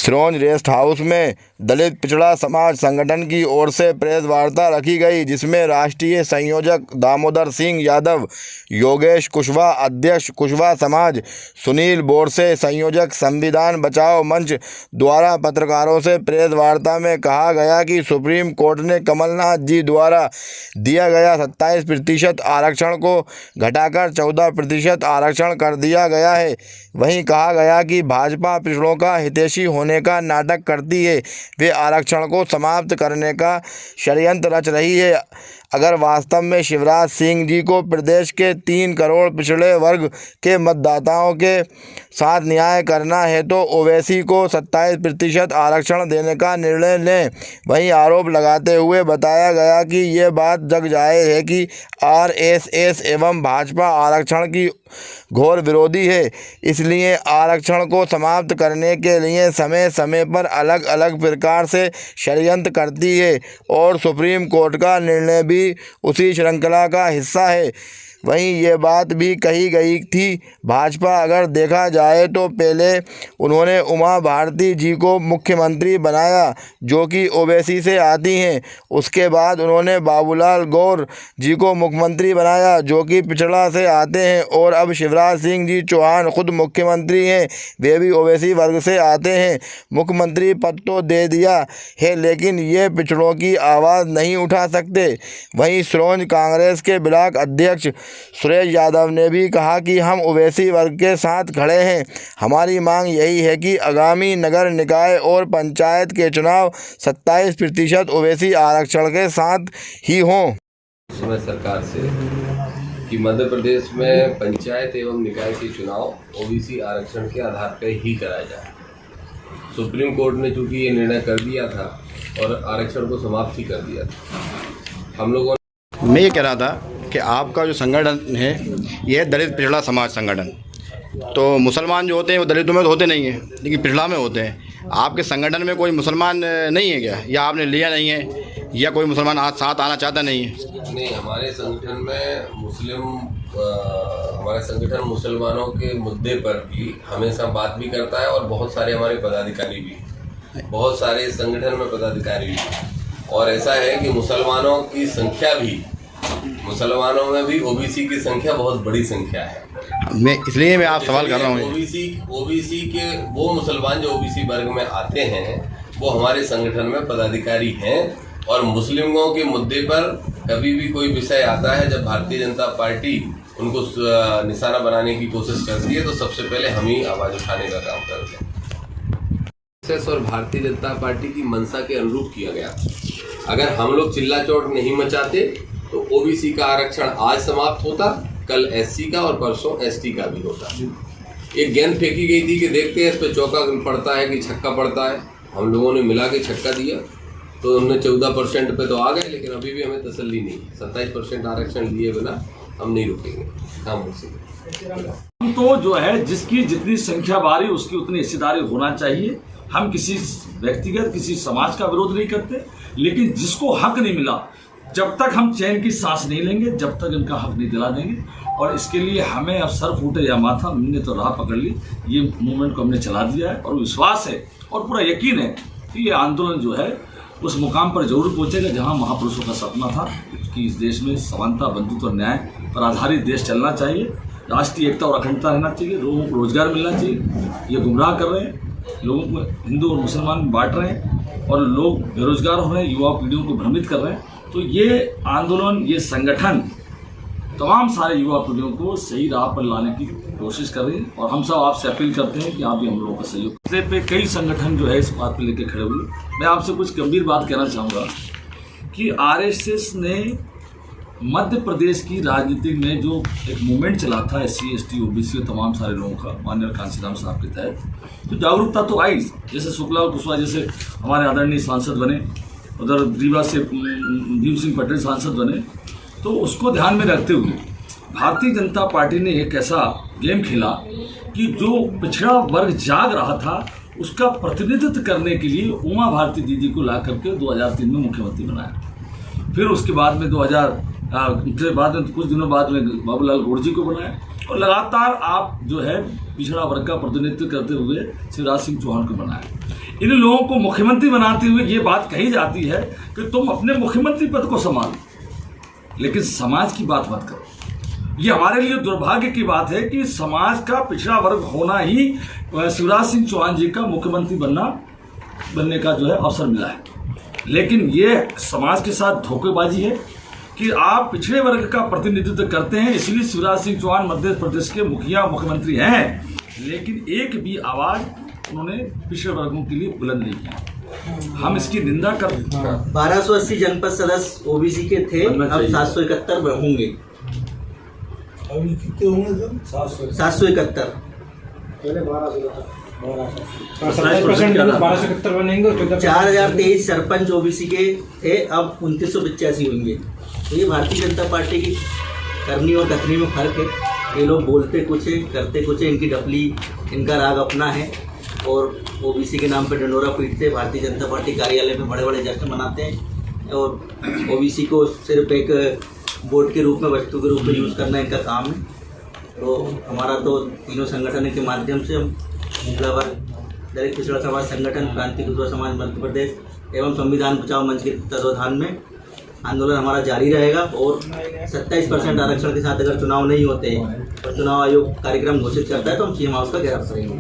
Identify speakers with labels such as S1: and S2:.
S1: Sironj rest house में दलित पिछड़ा समाज संगठन की ओर से प्रेस वार्ता रखी गई, जिसमें राष्ट्रीय संयोजक दामोदर सिंह यादव, योगेश कुशवाहा अध्यक्ष कुशवाहा समाज, सुनील बोरसे संयोजक संविधान बचाओ मंच द्वारा पत्रकारों से प्रेस वार्ता में कहा गया कि सुप्रीम कोर्ट ने कमलनाथ जी द्वारा दिया गया 27% आरक्षण को घटाकर 14% आरक्षण कर दिया गया है। वहीं कहा गया कि भाजपा पिछड़ों का हितैषी होने का नाटक करती है, वे आरक्षण को समाप्त करने का षड्यंत्र रच रही है। अगर वास्तव में शिवराज सिंह जी को प्रदेश के 3 करोड़ पिछड़े वर्ग के मतदाताओं के साथ न्याय करना है तो ओवैसी को 27% आरक्षण देने का निर्णय लें। वहीं आरोप लगाते हुए बताया गया कि ये बात जग जाहिर है कि आरएसएस एवं भाजपा आरक्षण की घोर विरोधी है, इसलिए आरक्षण को समाप्त करने के लिए समय समय पर अलग अलग प्रकार से षड्यंत्र करती है और सुप्रीम कोर्ट का निर्णय भी उसी श्रृंखला का हिस्सा है। वहीं ये बात भी कही गई थी, भाजपा अगर देखा जाए तो पहले उन्होंने उमा भारती जी को मुख्यमंत्री बनाया जो कि ओवैसी से आती हैं, उसके बाद उन्होंने बाबूलाल गौर जी को मुख्यमंत्री बनाया जो कि पिछड़ा से आते हैं और अब शिवराज सिंह जी चौहान खुद मुख्यमंत्री हैं, वे भी ओवैसी वर्ग से आते हैं। मुख्यमंत्री पद तो दे दिया है लेकिन ये पिछड़ों की आवाज़ नहीं उठा सकते। वहीं सिरोंज कांग्रेस के ब्लॉक अध्यक्ष सुरेश यादव ने भी कहा कि हम ओवैसी वर्ग के साथ खड़े हैं। हमारी मांग यही है कि आगामी नगर निकाय और पंचायत के चुनाव 27% ओवैसी आरक्षण के साथ ही हों।
S2: समय सरकार से कि मध्य प्रदेश में पंचायत एवं निकाय के चुनाव ओबीसी आरक्षण के आधार पर ही कराया जाए। सुप्रीम कोर्ट ने चूंकि ये निर्णय कर दिया था और आरक्षण को समाप्त ही कर दिया था। हम लोगों
S1: मैं ये कह रहा था कि आपका जो संगठन है यह दलित पिछड़ा समाज संगठन, तो मुसलमान जो होते हैं वो दलितों में तो होते नहीं हैं लेकिन पिछड़ा में होते हैं। आपके संगठन में कोई मुसलमान नहीं है क्या, या आपने लिया नहीं है, या कोई मुसलमान आज साथ आना चाहता नहीं है?
S2: नहीं, हमारे संगठन में हमारा संगठन मुसलमानों के मुद्दे पर भी हमेशा बात भी करता है और बहुत सारे हमारे पदाधिकारी भी, बहुत सारे संगठन में पदाधिकारी भी, और ऐसा है कि मुसलमानों की संख्या भी, मुसलमानों में भी ओबीसी की संख्या बहुत बड़ी संख्या है।
S1: मैं आप सवाल कर रहा हूँ,
S2: ओबीसी के वो मुसलमान जो ओबीसी वर्ग में आते हैं वो हमारे संगठन में पदाधिकारी हैं और मुस्लिमों के मुद्दे पर कभी भी कोई विषय आता है, जब भारतीय जनता पार्टी उनको निशाना बनाने की कोशिश करती है तो सबसे पहले हम ही आवाज उठाने का काम करते हैं। और भारतीय जनता पार्टी की मंशा के अनुरूप किया गया। अगर हम लोग चिल्ला चोट नहीं मचाते तो ओबीसी का आरक्षण आज समाप्त होता, कल एससी का और परसों एसटी का भी होता। एक गेंद फेंकी गई थी कि देखते हैं इस पे चौका पड़ता है कि छक्का पड़ता है। हम लोगों ने मिला के छक्का दिया तो उन्होंने 14% पे तो आ गए, लेकिन अभी भी हमें तसल्ली नहीं। 27% आरक्षण लिए बिना हम नहीं रुकेंगे, काम
S3: हम तो जो है जिसकी जितनी संख्या बारी उसकी उतनी हिस्सेदारी होना चाहिए। हम किसी व्यक्तिगत किसी समाज का विरोध नहीं करते, लेकिन जिसको हक नहीं मिला जब तक हम चैन की सांस नहीं लेंगे, जब तक इनका हक नहीं दिला देंगे। और इसके लिए हमें अब सर फूटे या माथा, हमने तो राह पकड़ ली, ये मूवमेंट को हमने चला दिया है और विश्वास है और पूरा यकीन है कि ये आंदोलन जो है उस मुकाम पर जरूर पहुंचेगा जहां महापुरुषों का सपना था कि इस देश में समानता, बंधुत्व और न्याय पर आधारित देश चलना चाहिए, राष्ट्रीय एकता और अखंडता रहना चाहिए, लोगों को रोजगार मिलना चाहिए। ये गुमराह कर रहे हैं, लोगों को हिंदू और मुसलमान बांट रहे हैं और लोग बेरोजगार हो रहे हैं, युवा पीढ़ियों को भ्रमित कर रहे हैं। तो ये आंदोलन, ये संगठन तमाम सारे युवा पीढ़ियों को सही राह पर लाने की कोशिश कर रहे हैं और हम सब आपसे अपील करते हैं कि आप भी हम लोगों का सहयोग करें। इस पे कई संगठन जो है इस बात पे लेकर खड़े हुए। मैं आपसे कुछ गंभीर बात कहना चाहूँगा कि आरएसएस ने मध्य प्रदेश की राजनीति में जो एक मूवमेंट चला था SC ST OBC और तमाम सारे लोगों का, माननीय कांशीराम साहब के तहत, तो जागरूकता तो आई। जैसे शुक्ला और कुशवाहा जैसे हमारे आदरणीय सांसद बने, उधर रीवा से भीम सिंह पटेल सांसद बने, तो उसको ध्यान में रखते हुए भारतीय जनता पार्टी ने एक ऐसा गेम खेला कि जो पिछड़ा वर्ग जाग रहा था उसका प्रतिनिधित्व करने के लिए उमा भारती दीदी को ला करके 2003 में मुख्यमंत्री बनाया। फिर उसके बाद में 2000 के बाद में कुछ दिनों बाद में बाबूलाल गौर जी को बनाया और लगातार आप जो है पिछड़ा वर्ग का प्रतिनिधित्व करते हुए शिवराज सिंह चौहान को बनाया। इन लोगों को मुख्यमंत्री बनाते हुए ये बात कही जाती है कि तुम अपने मुख्यमंत्री पद को संभालो, लेकिन समाज की बात मत करो। ये हमारे लिए दुर्भाग्य की बात है कि समाज का पिछड़ा वर्ग होना ही शिवराज सिंह चौहान जी का मुख्यमंत्री बनने का जो है अवसर मिला है। लेकिन ये समाज के साथ धोखेबाजी है कि आप पिछड़े वर्ग का प्रतिनिधित्व करते हैं, इसलिए शिवराज सिंह चौहान मध्य प्रदेश के मुख्यमंत्री हैं, लेकिन एक भी आवाज उन्होंने पिछड़े वर्गों के लिए बुलंद नहीं किया। हम इसकी निंदा कर
S4: 1280 जनपद सदस्य ओबीसी के थे, अब 771 होंगे।
S5: अभी कितने होंगे सर?
S4: 771
S5: पहले 12% बनेंगे।
S4: 4023 सरपंच ओबीसी के थे, अब 2985 होंगे। तो ये भारतीय जनता पार्टी की करनी और कथनी में फर्क है। ये लोग बोलते कुछ है, करते कुछ है, इनकी डफली, इनका राग अपना है और ओबीसी के नाम पे डंडोरा पीटते, भारतीय जनता पार्टी कार्यालय में बड़े बड़े जश्न मनाते हैं और ओबीसी को सिर्फ एक वोट के रूप में, वस्तु के रूप में यूज़ करना इनका काम है। तो हमारा तो तीनों संगठन के माध्यम से हम पिछड़ा वर्ग, दलित पिछड़ा समाज संगठन, क्रांति पिछड़ा समाज मध्य प्रदेश एवं संविधान बचाओ मंच के तत्वाधान में आंदोलन हमारा जारी रहेगा और 27% आरक्षण के साथ अगर चुनाव नहीं होते और चुनाव आयोग कार्यक्रम घोषित करता है तो हम सीएम हाउस का घेराव करेंगे।